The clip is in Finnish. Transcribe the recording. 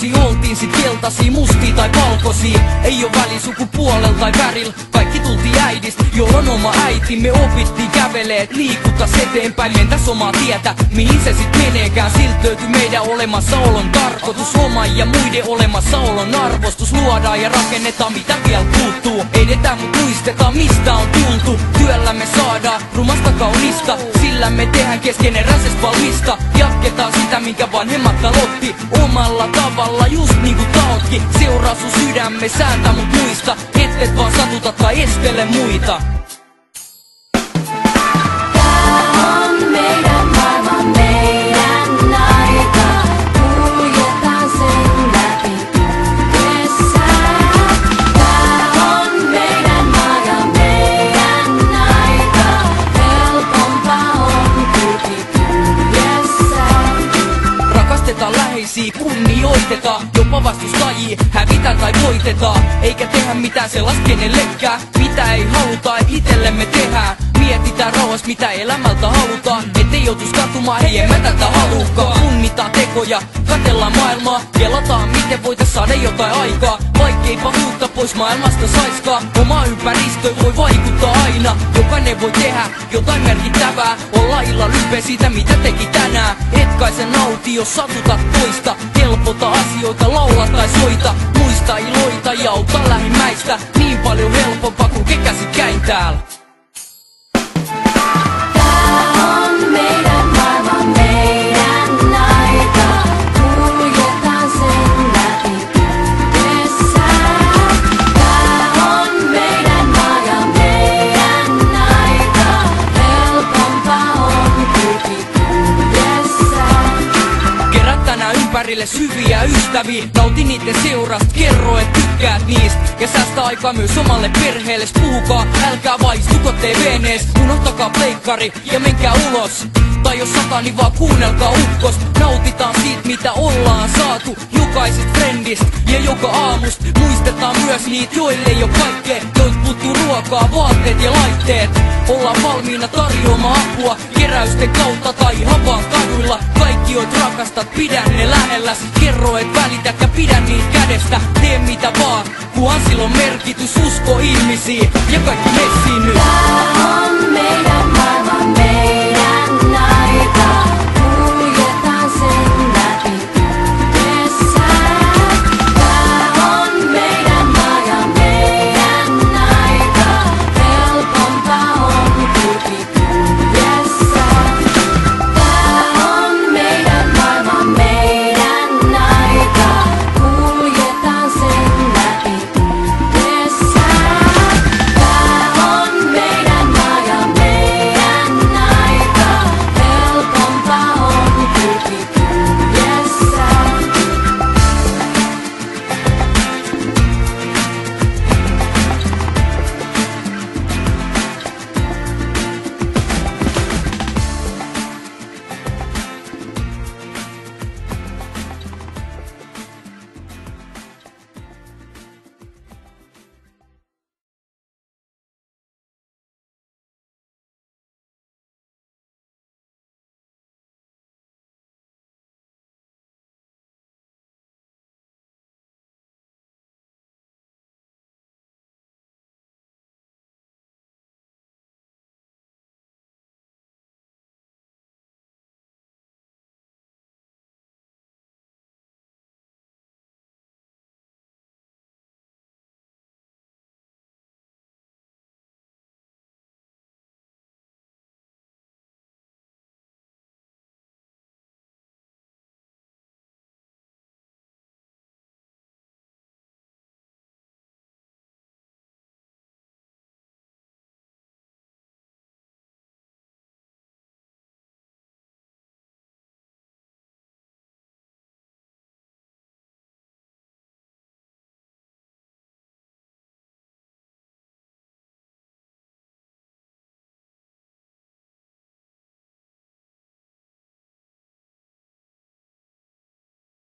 Lapsi oltiin sit keltaisia, mustia tai valkoisia. Ei oo väli sukupuolella tai värillä. Kaikki tultiin äidistä, jolla on oma äiti. Me opittiin kävelee, liikuttas eteenpäin. Mentäs omaa tietä, mihin se sit meneekään. Silt löytyy meidän olemassaolon tarkoitus. Oma ja muiden olemassaolon arvostus. Luodaan ja rakennetaan mitä vielä puuttuu. Edetään mut muistetaan mistä on tultu. Työllämme saadaan rumasta kaunista. Sillä me tehdään keskeneräisestä valmista. Jatketaan sitä minkä vanhemmat aloitti. Omalla tavalla just niinku taotkin. Seuraa sun sydämme sääntä mut muista. Et vaan satuta tai estele muita. Kunnioitetaan, jopa vastustajia hävitään tai voitetaan. Eikä tehdä mitään sellaista kenellekään, mitä ei haluta, et itellemme tehdään. Mietitään rauhassa mitä elämältä halutaan, ettei joutus katumaan, ei emme tätä halukaan. Punnitaan tekoja, katsellaan maailmaa, kelataan miten voitais saada jotain aikaa. Vaikkei pahuutta pois maailmasta saiskaan, oma ympäristö voi vaikuttaa aina. Jokainen voi tehdä jotain merkittävää, olla illalla ylpeä siitä mitä teki tänään. Et kai se nauti jos satutat toista, helpota asioita, laula tai soita. Muista iloita ja auta lähimmäistä, niin paljon helpompaa kun kekäsi käin täällä. Ympärille syviä ystäviä, nauti niitten seurasta, kerro et tykkäät niistä. Ja säästä aikaa myös omalle perheelle, puhukaa, älkää vaistuko TV:nees. Unohtakaa pleikkari ja menkää ulos. Tai jos sataa, niin vaan kuunnelkaa ukkost. Nautitaan siitä mitä ollaan saatu jokaisesta frendistä ja joka aamust. Muistetaan myös niitä joille ei oo kaikkea, joilta puuttuu ruokaa, vaatteet ja laitteet. Ollaan valmiina tarjoamaan apua keräysten kautta tai ihan vaan kaduilla. Kaikki joit rakastat, pidä ne lähelläs. Kerro et välitä ja pidä niitä kädestä. Tee mitä vaan, kunhan sillä on merkitys, usko ihmisiin ja kaikki messiin nyt.